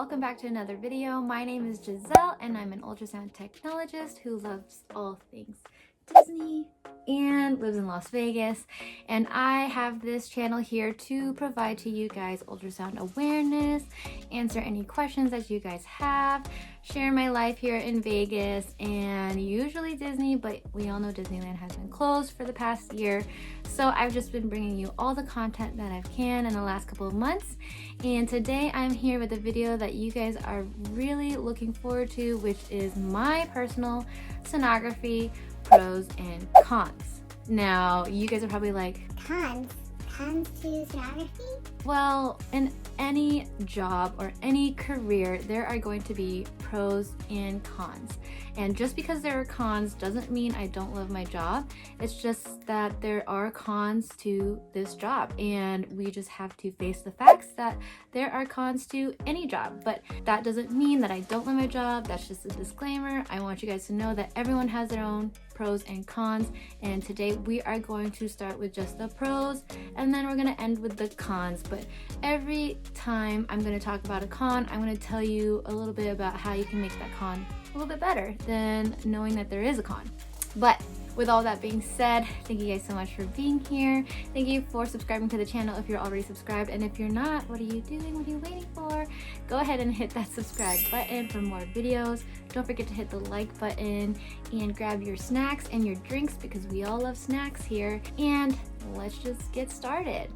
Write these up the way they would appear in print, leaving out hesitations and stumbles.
welcome back to another video. My name is Geselle and I'm an ultrasound technologist who loves all things Disney and lives in Las Vegas. And I have this channel here to provide to you guys ultrasound awareness, answer any questions that you guys have, share my life here in Vegas and usually Disney, but we all know Disneyland has been closed for the past year. So I've just been bringing you all the content that I can in the last couple of months. And today I'm here with a video that you guys are really looking forward to, which is my personal sonography pros and cons. Now, you guys are probably like, Cons to sonography? well, in any job or any career, there are going to be pros and cons. And just because there are cons doesn't mean I don't love my job. It's just that there are cons to this job, and we just have to face the facts that there are cons to any job. But that doesn't mean that I don't love my job. That's just a disclaimer. I want you guys to know that everyone has their own pros and cons, and today we are going to start with just the pros and then we're going to end with the cons. But every time I'm going to talk about a con, I'm going to tell you a little bit about how you can make that con a little bit better than knowing that there is a con. But with all that being said, thank you guys so much for being here. Thank you for subscribing to the channel if you're already subscribed, and if you're not, what are you doing? What are you waiting for? Go ahead and hit that subscribe button for more videos. Don't forget to hit the like button and grab your snacks and your drinks because we all love snacks here. And let's just get started.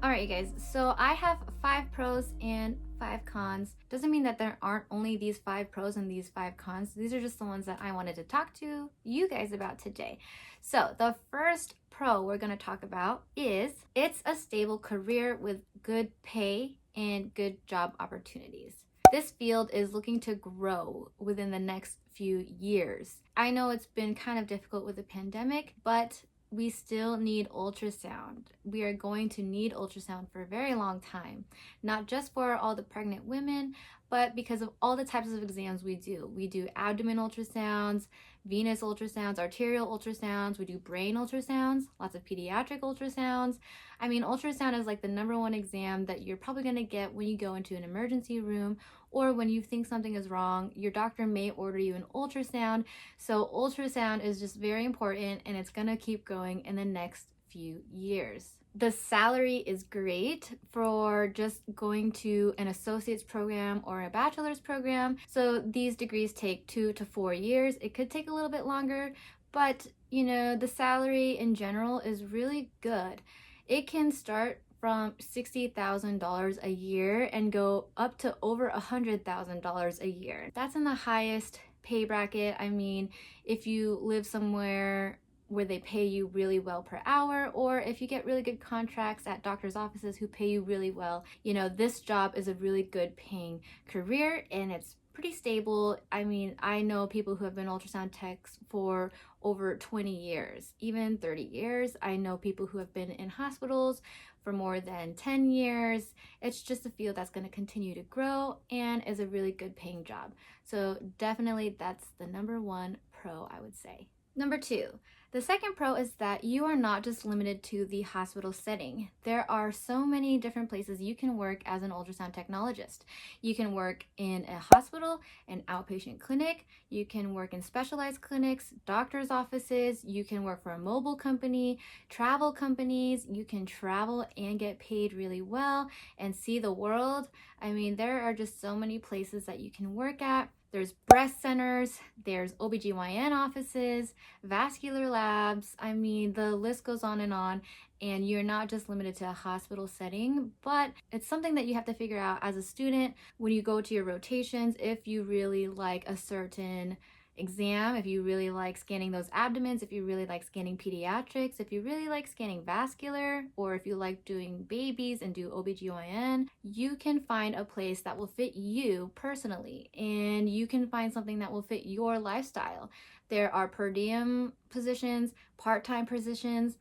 All right, you guys, so I have 5 pros and 5 cons. Doesn't mean that there aren't only these 5 pros and these 5 cons. These are just the ones that I wanted to talk to you guys about today. So the first pro we're going to talk about is it's a stable career with good pay and good job opportunities. This field is looking to grow within the next few years. I know it's been kind of difficult with the pandemic, but we still need ultrasound. We are going to need ultrasound for a very long time, not just for all the pregnant women, but because of all the types of exams we do. We do abdomen ultrasounds, venous ultrasounds, arterial ultrasounds, we do brain ultrasounds, lots of pediatric ultrasounds. I mean, ultrasound is like the #1 exam that you're probably gonna get when you go into an emergency room or when you think something is wrong. Your doctor may order you an ultrasound. So ultrasound is just very important, and it's gonna keep going in the next few years. The salary is great for just going to an associate's program or a bachelor's program. So these degrees take 2 to 4 years. It could take a little bit longer, but you know, the salary in general is really good. It can start from $60,000 a year and go up to over $100,000 a year. That's in the highest pay bracket. I mean, if you live somewhere where they pay you really well per hour, or if you get really good contracts at doctor's offices who pay you really well, you know, this job is a really good paying career and it's pretty stable. I mean, I know people who have been ultrasound techs for over 20 years, even 30 years. I know people who have been in hospitals for more than 10 years. It's just a field that's going to continue to grow and is a really good paying job. So definitely that's the #1 pro, I would say. Number 2. The second pro is that you are not just limited to the hospital setting. There are so many different places you can work as an ultrasound technologist. You can work in a hospital, an outpatient clinic, you can work in specialized clinics, doctor's offices, you can work for a mobile company, travel companies, you can travel and get paid really well and see the world. I mean, there are just so many places that you can work at. There's breast centers, there's OBGYN offices, vascular labs. I mean, the list goes on, and you're not just limited to a hospital setting, but it's something that you have to figure out as a student when you go to your rotations. If you really like a certain exam, if you really like scanning those abdomens, if you really like scanning pediatrics, if you really like scanning vascular, or if you like doing babies and do OBGYN, you can find a place that will fit you personally, and you can find something that will fit your lifestyle. There are per diem positions, part-time positions,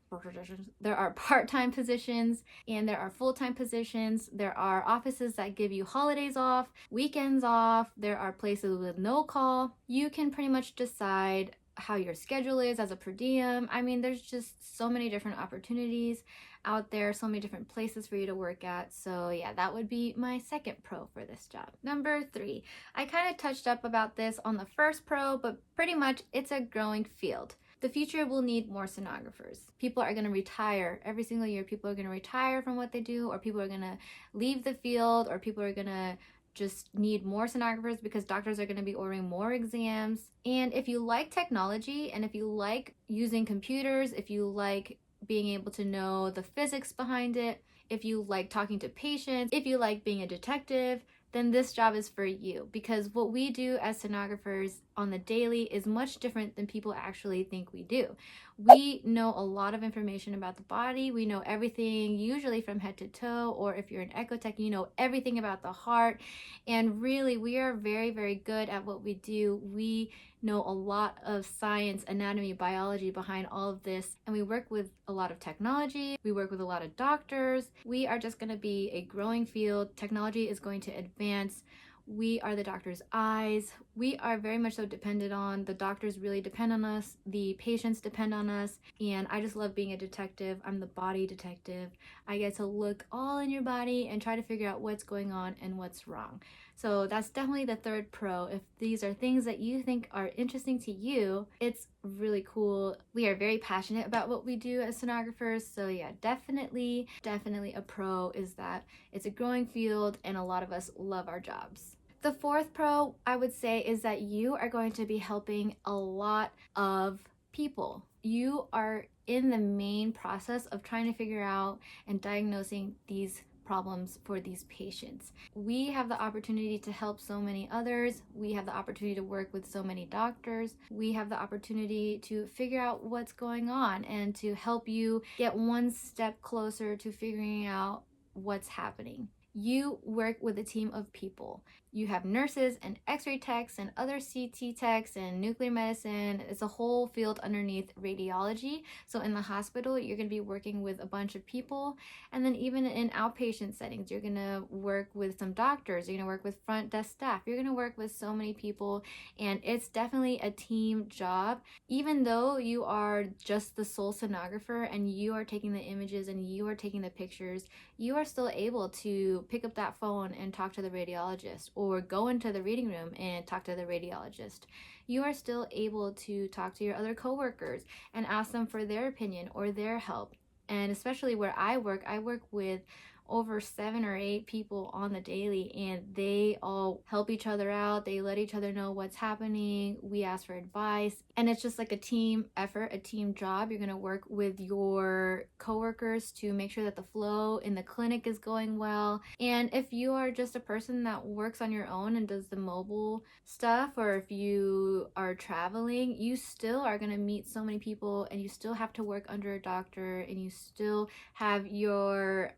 there are part-time positions, and there are full-time positions. There are offices that give you holidays off, weekends off. There are places with no call. You can pretty much decide how your schedule is as a per diem. I mean, there's just so many different opportunities. out there, so many different places for you to work at. So yeah, that would be my second pro for this job. Number 3, I kind of touched up about this on the first pro, but pretty much it's a growing field. The future will need more sonographers. People are going to retire every single year. People are going to retire from what they do, or people are going to leave the field, or people are going to just need more sonographers because doctors are going to be ordering more exams. And if you like technology, and if you like using computers, if you like being able to know the physics behind it, if you like talking to patients, if you like being a detective, then this job is for you, because what we do as sonographers on the daily is much different than people actually think we do. We know a lot of information about the body. We know everything, usually from head to toe, or if you're an echo tech, you know everything about the heart. And really, we are very, very good at what we do. We know a lot of science, anatomy, biology behind all of this, and we work with a lot of technology. We work with a lot of doctors. We are just going to be a growing field. Technology is going to advance. We are the doctor's eyes. We are very much so dependent on. The doctors really depend on us. The patients depend on us. And I just love being a detective. I'm the body detective. I get to look all in your body and try to figure out what's going on and what's wrong. So that's definitely the third pro. If these are things that you think are interesting to you, it's really cool. We are very passionate about what we do as sonographers. So yeah, definitely a pro is that it's a growing field and a lot of us love our jobs. The fourth pro, I would say, is that you are going to be helping a lot of people. You are in the main process of trying to figure out and diagnosing these problems for these patients. We have the opportunity to help so many others. We have the opportunity to work with so many doctors. We have the opportunity to figure out what's going on and to help you get one step closer to figuring out what's happening. You work with a team of people. You have nurses and x-ray techs and other CT techs and nuclear medicine. It's a whole field underneath radiology. So in the hospital, you're going to be working with a bunch of people. And then even in outpatient settings, you're going to work with some doctors. You're going to work with front desk staff. You're going to work with so many people. And it's definitely a team job. Even though you are just the sole sonographer and you are taking the images and you are taking the pictures, you are still able to pick up that phone and talk to the radiologist, or go into the reading room and talk to the radiologist. You are still able to talk to your other coworkers and ask them for their opinion or their help. And especially where I work with over 7 or 8 people on the daily, and they all help each other out. They let each other know what's happening. We ask for advice, and it's just like a team effort, a team job. You're going to work with your coworkers to make sure that the flow in the clinic is going well. And if you are just a person that works on your own and does the mobile stuff, or if you are traveling, you still are going to meet so many people, and you still have to work under a doctor, and you still have your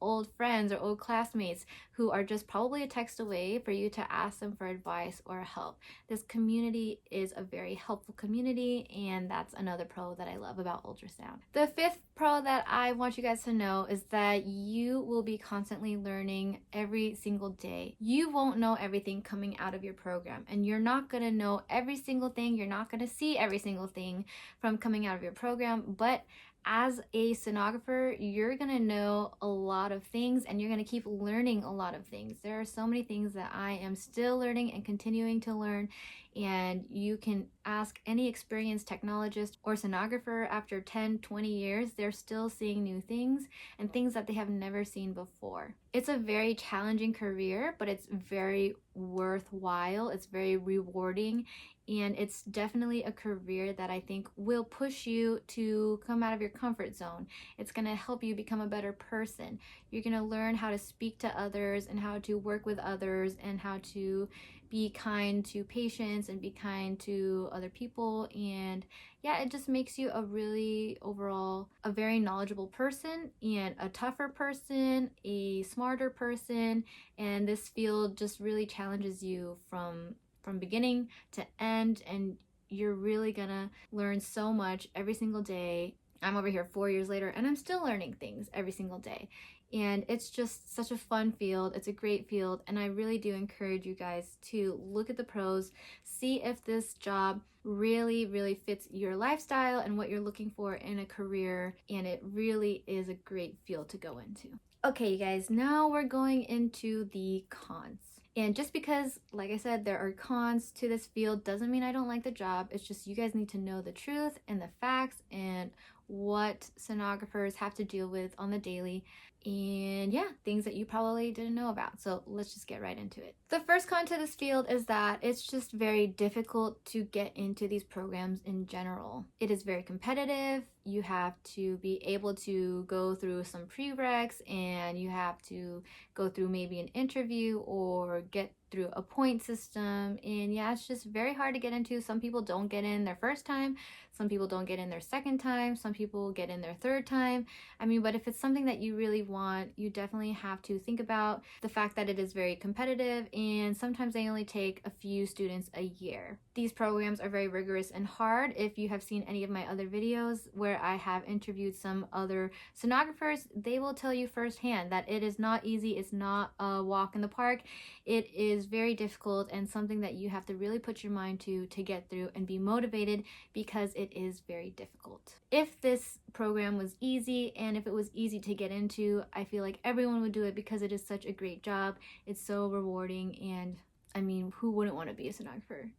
old friends or old classmates who are just probably a text away for you to ask them for advice or help. This community is a very helpful community, and that's another pro that I love about ultrasound. The fifth pro that I want you guys to know is that you will be constantly learning every single day. You won't know everything coming out of your program, and you're not going to know every single thing. You're not going to see every single thing from coming out of your program, but as a sonographer, you're going to know a lot of things, and you're going to keep learning a lot of things. There are so many things that I am still learning and continuing to learn, and you can ask any experienced technologist or sonographer after 10, 20 years. They're still seeing new things and things that they have never seen before. It's a very challenging career, but it's very worthwhile. It's very rewarding. And it's definitely a career that I think will push you to come out of your comfort zone. It's going to help you become a better person. You're going to learn how to speak to others and how to work with others and how to be kind to patients and be kind to other people. And yeah, it just makes you a really overall a very knowledgeable person and a tougher person, a smarter person. And this field just really challenges you from beginning to end, and you're really gonna learn so much every single day. I'm over here 4 years later, and I'm still learning things every single day. And it's just such a fun field. It's a great field, and I really do encourage you guys to look at the pros, see if this job really fits your lifestyle and what you're looking for in a career, and it really is a great field to go into. Okay, you guys, now we're going into the cons. And just because, like I said, there are cons to this field doesn't mean I don't like the job. It's just you guys need to know the truth and the facts and what sonographers have to deal with on the daily, and yeah, things that you probably didn't know about. So let's just get right into it. The first con to this field is that it's just very difficult to get into these programs in general. It is very competitive. You have to be able to go through some prereqs, and you have to go through maybe an interview or get through a point system. And yeah, it's just very hard to get into. Some people don't get in their first time, some people don't get in their second time, some people get in their third time. I mean, but if it's something that you really want, you definitely have to think about the fact that it is very competitive, and sometimes they only take a few students a year. These programs are very rigorous and hard. If you have seen any of my other videos where I have interviewed some other sonographers, they will tell you firsthand that it is not easy. It's not a walk in the park. It is very difficult and something that you have to really put your mind to get through and be motivated, because it is very difficult. If this program was easy and if it was easy to get into, I feel like everyone would do it because it is such a great job. It's so rewarding, and I mean, who wouldn't want to be a sonographer?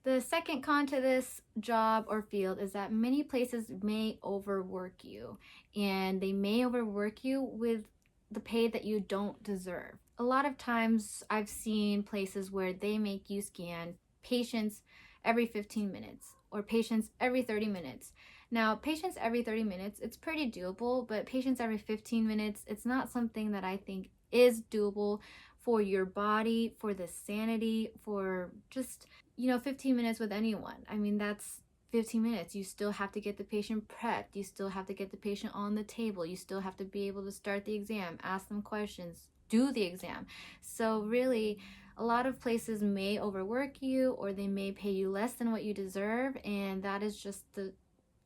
The second con to this job or field is that many places may overwork you, and they may overwork you with the pay that you don't deserve. A lot of times I've seen places where they make you scan patients every 15 minutes or patients every 30 minutes. Now, patients every 30 minutes, it's pretty doable, but patients every 15 minutes, it's not something that I think is doable for your body, for the sanity, for just, 15 minutes with anyone. I mean, that's 15 minutes. You still have to get the patient prepped. You still have to get the patient on the table. You still have to be able to start the exam, ask them questions, do the exam. So really, a lot of places may overwork you, or they may pay you less than what you deserve, and that is just the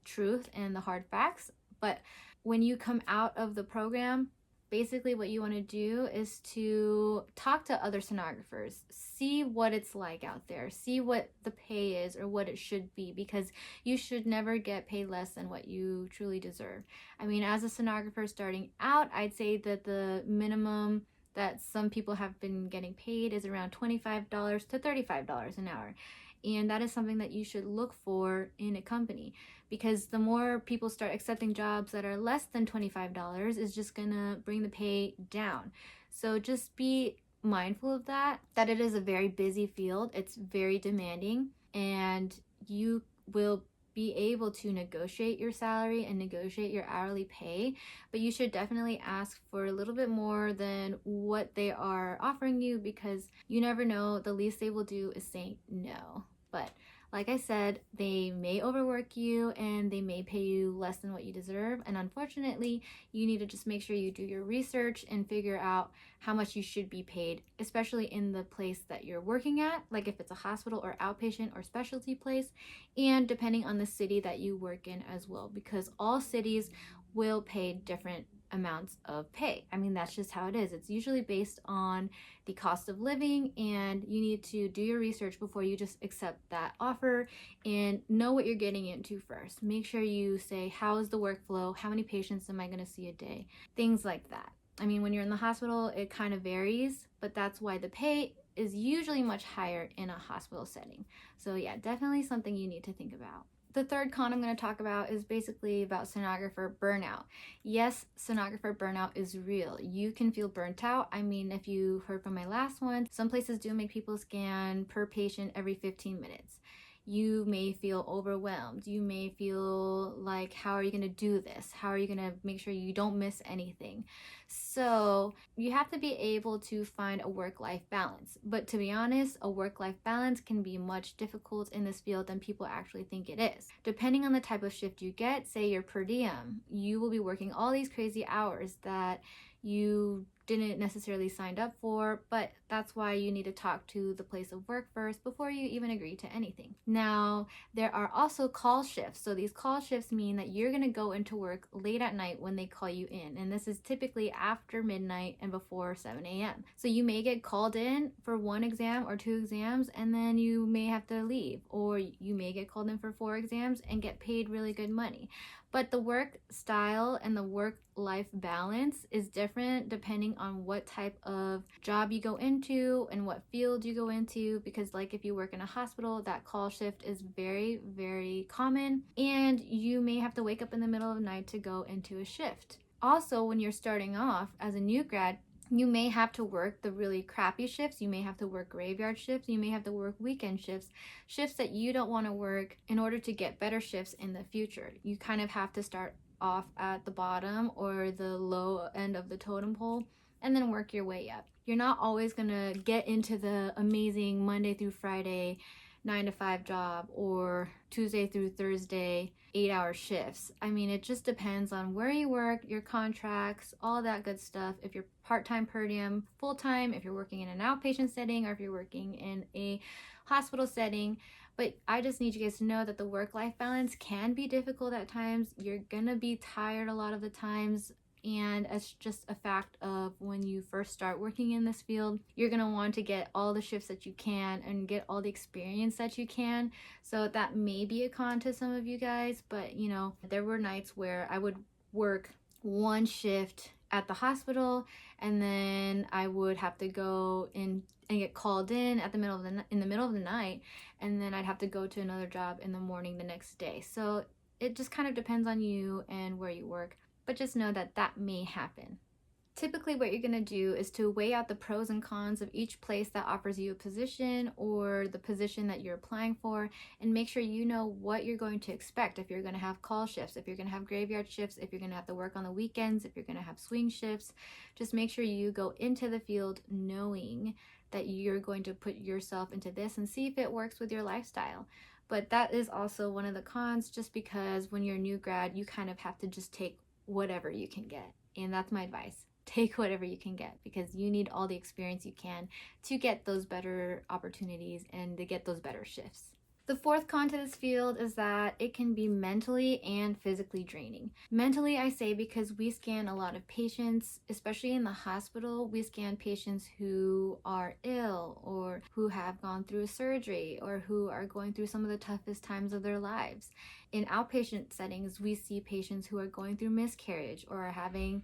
truth and the hard facts. But when you come out of the program, basically what you want to do is to talk to other sonographers, see what it's like out there, see what the pay is or what it should be, because you should never get paid less than what you truly deserve. I mean, as a sonographer starting out, I'd say that the minimum that some people have been getting paid is around $25 to $35 an hour. And that is something that you should look for in a company, because the more people start accepting jobs that are less than $25 is just gonna bring the pay down. So just be mindful of that it is a very busy field. It's very demanding, and you will be able to negotiate your salary and negotiate your hourly pay, but you should definitely ask for a little bit more than what they are offering you, because you never know. The least they will do is say no. But like I said, they may overwork you and they may pay you less than what you deserve, and unfortunately, you need to just make sure you do your research and figure out how much you should be paid, especially in the place that you're working at, like if it's a hospital or outpatient or specialty place, and depending on the city that you work in as well, because all cities will pay different amounts of pay. I mean, that's just how it is. It's usually based on the cost of living, and you need to do your research before you just accept that offer and know what you're getting into first. Make sure you say, how is the workflow? How many patients am I going to see a day? Things like that. I mean, when you're in the hospital, it kind of varies, but that's why the pay is usually much higher in a hospital setting. So yeah, definitely something you need to think about. The third con I'm going to talk about is basically about sonographer burnout. Yes, sonographer burnout is real. You can feel burnt out. I mean, if you heard from my last one, some places do make people scan per patient every 15 minutes. You may feel overwhelmed. You may feel like, how are you going to do this? How are you going to make sure you don't miss anything? So you have to be able to find a work-life balance. But to be honest, a work-life balance can be much difficult in this field than people actually think it is. Depending on the type of shift you get, say you're per diem, you will be working all these crazy hours that you didn't necessarily signed up for, but that's why you need to talk to the place of work first before you even agree to anything. Now, there are also call shifts. So these call shifts mean that you're going to go into work late at night when they call you in, and this is typically after midnight and before 7 a.m. So you may get called in for 1 exam or 2 exams, and then you may have to leave, or you may get called in for 4 exams and get paid really good money. But the work style and the work-life balance is different depending on what type of job you go into and what field you go into, because like if you work in a hospital, that call shift is very, very common, and you may have to wake up in the middle of the night to go into a shift. Also, when you're starting off as a new grad, you may have to work the really crappy shifts. You may have to work graveyard shifts. You may have to work weekend shifts, shifts that you don't want to work in order to get better shifts in the future. You kind of have to start off at the bottom or the low end of the totem pole and then work your way up. You're not always going to get into the amazing Monday through Friday 9 to 5 job or Tuesday through Thursday 8-hour shifts. I mean, it just depends on where you work, your contracts, all that good stuff. If you're part-time, per diem, full-time, if you're working in an outpatient setting, or if you're working in a hospital setting. But I just need you guys to know that the work-life balance can be difficult at times. You're gonna be tired a lot of the times, and it's just a fact of when you first start working in this field, you're going to want to get all the shifts that you can and get all the experience that you can. So that may be a con to some of you guys, but you know, there were nights where I would work 1 shift at the hospital, and then I would have to go in and get called in at the middle of the night, and then I'd have to go to another job in the morning the next day. So it just kind of depends on you and where you work. But just know that that may happen. Typically what you're going to do is to weigh out the pros and cons of each place that offers you a position or the position that you're applying for, and make sure you know what you're going to expect. If you're going to have call shifts, if you're going to have graveyard shifts, if you're going to have to work on the weekends, if you're going to have swing shifts, just make sure you go into the field knowing that you're going to put yourself into this and see if it works with your lifestyle. But that is also one of the cons, just because when you're a new grad, you kind of have to just take whatever you can get. And that's my advice. Take whatever you can get, because you need all the experience you can to get those better opportunities and to get those better shifts. The 4th con to this field is that it can be mentally and physically draining. Mentally, I say because we scan a lot of patients, especially in the hospital. We scan patients who are ill or who have gone through surgery or who are going through some of the toughest times of their lives. In outpatient settings, we see patients who are going through miscarriage or are having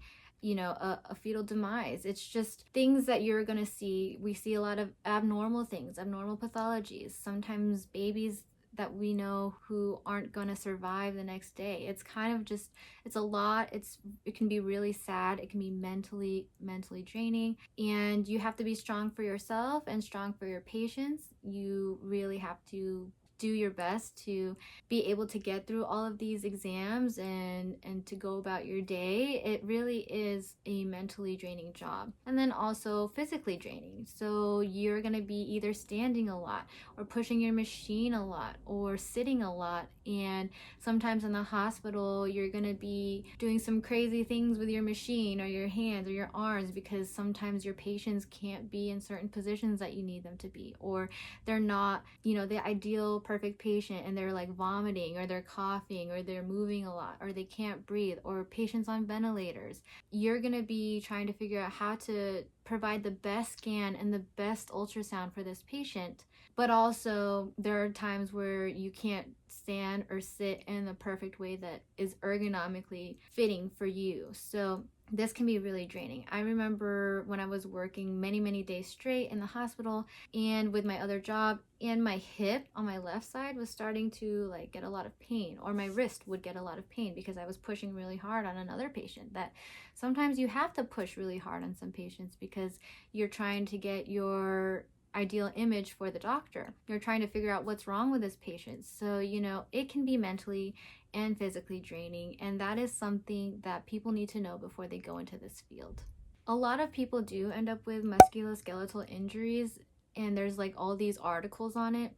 a fetal demise. It's just things that you're going to see. We see a lot of abnormal things, abnormal pathologies, sometimes babies that we know who aren't going to survive the next day. It's kind of just, it's a lot. It can be really sad. It can be mentally draining, and you have to be strong for yourself and strong for your patients. You really have to do your best to be able to get through all of these exams and to go about your day. It really is a mentally draining job, and then also physically draining. So you're going to be either standing a lot or pushing your machine a lot or sitting a lot, and sometimes in the hospital you're going to be doing some crazy things with your machine or your hands or your arms, because sometimes your patients can't be in certain positions that you need them to be, or they're not, the ideal perfect patient, and they're like vomiting or they're coughing or they're moving a lot or they can't breathe, or patients on ventilators. You're going to be trying to figure out how to provide the best scan and the best ultrasound for this patient. But also there are times where you can't stand or sit in the perfect way that is ergonomically fitting for you. So this can be really draining. I remember when I was working many days straight in the hospital and with my other job, and my hip on my left side was starting to get a lot of pain, or my wrist would get a lot of pain because I was pushing really hard on another patient. That sometimes you have to push really hard on some patients because you're trying to get your ideal image for the doctor. You're trying to figure out what's wrong with this patient. So, it can be mentally and physically draining, and that is something that people need to know before they go into this field. A lot of people do end up with musculoskeletal injuries, and there's all these articles on it,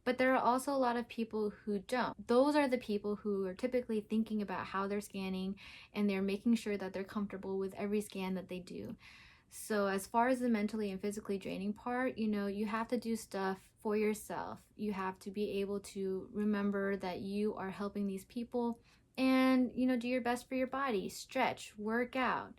but there are also a lot of people who don't. Those are the people who are typically thinking about how they're scanning, and they're making sure that they're comfortable with every scan that they do. So as far as the mentally and physically draining part, you have to do stuff for yourself. You have to be able to remember that you are helping these people and, do your best for your body. Stretch, work out.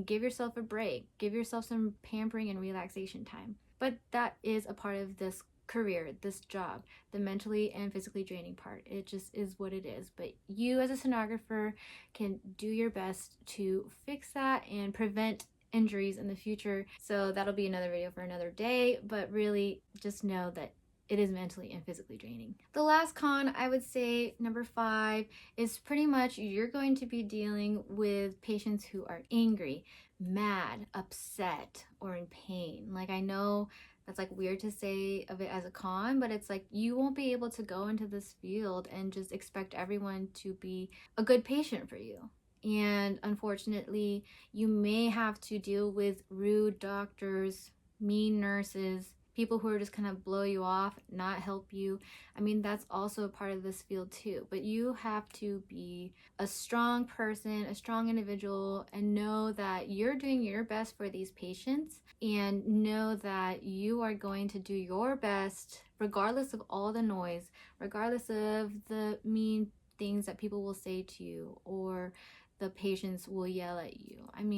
Give yourself a break. Give yourself some pampering and relaxation time. But that is a part of this career, this job, the mentally and physically draining part. It just is what it is. But you as a sonographer can do your best to fix that and prevent injuries in the future. So that'll be another video for another day, but really just know that it is mentally and physically draining. The last con, I would say, number 5, is pretty much you're going to be dealing with patients who are angry, mad, upset, or in pain. Like, I know that's like weird to say of it as a con, but it's like you won't be able to go into this field and just expect everyone to be a good patient for you. And unfortunately, you may have to deal with rude doctors, mean nurses, people who are just kind of blow you off, not help you. That's also a part of this field too. But you have to be a strong person, a strong individual, and know that you're doing your best for these patients, and know that you are going to do your best regardless of all the noise, regardless of the mean things that people will say to you, or the patients will yell at you.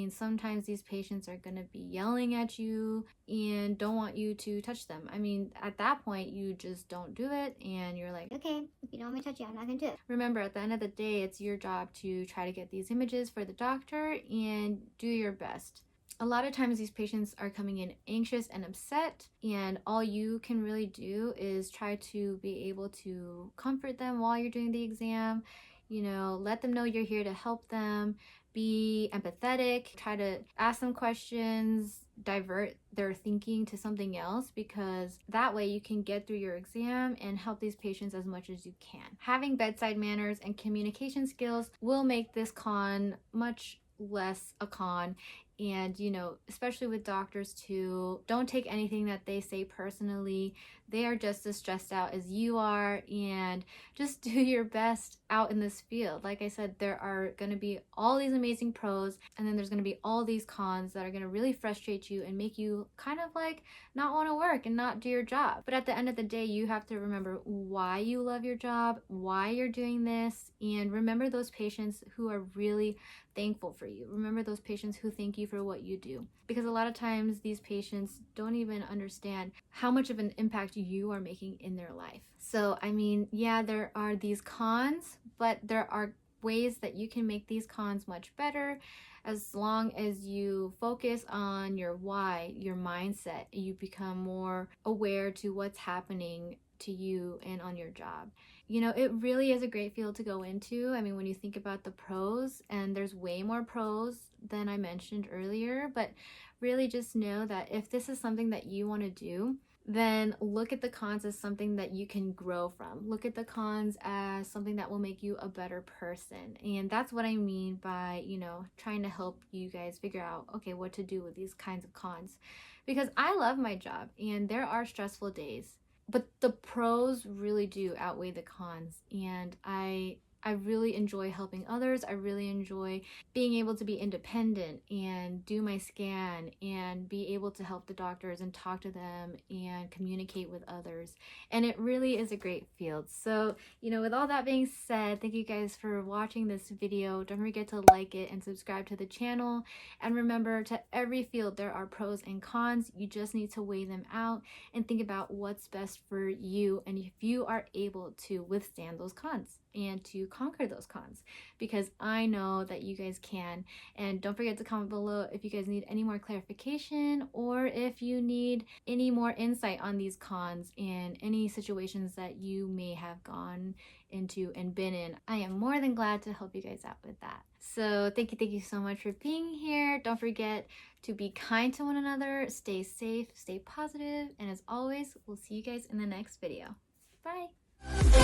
Sometimes these patients are going to be yelling at you and don't want you to touch them. At that point, you just don't do it, and you're like, Okay, if you don't want me to touch you, I'm not gonna do it. remember, at the end of the day, it's your job to try to get these images for the doctor and do your best. A lot of times these patients are coming in anxious and upset, and all you can really do is try to be able to comfort them while you're doing the exam. Let them know you're here to help them. Be empathetic, try to ask them questions, divert their thinking to something else, because that way you can get through your exam and help these patients as much as you can. Having bedside manners and communication skills will make this con much less a con. And, especially with doctors too, don't take anything that they say personally. They are just as stressed out as you are, and just do your best out in this field. Like I said, there are going to be all these amazing pros, and then there's going to be all these cons that are going to really frustrate you and make you kind of like not want to work and not do your job. But at the end of the day, you have to remember why you love your job, why you're doing this, and remember those patients who are really thankful for you. Remember those patients who thank you for what you do, because a lot of times these patients don't even understand how much of an impact you are making in their life. So yeah, there are these cons, but there are ways that you can make these cons much better, as long as you focus on your why, your mindset. You become more aware to what's happening to you and on your job. It really is a great field to go into. When you think about the pros, and there's way more pros than I mentioned earlier, but really just know that if this is something that you want to do, then look at the cons as something that you can grow from. Look at the cons as something that will make you a better person. And that's what I mean by, trying to help you guys figure out, okay, what to do with these kinds of cons. Because I love my job, and there are stressful days, but the pros really do outweigh the cons. And I really enjoy helping others. I really enjoy being able to be independent and do my scan and be able to help the doctors and talk to them and communicate with others. And it really is a great field. So, with all that being said, thank you guys for watching this video. Don't forget to like it and subscribe to the channel. And remember, to every field there are pros and cons. You just need to weigh them out and think about what's best for you, and if you are able to withstand those cons and to conquer those cons, because I know that you guys can. And don't forget to comment below if you guys need any more clarification, or if you need any more insight on these cons and any situations that you may have gone into and been in. I am more than glad to help you guys out with that. So thank you so much for being here. Don't forget to be kind to one another, stay safe, stay positive, and as always, we'll see you guys in the next video. Bye!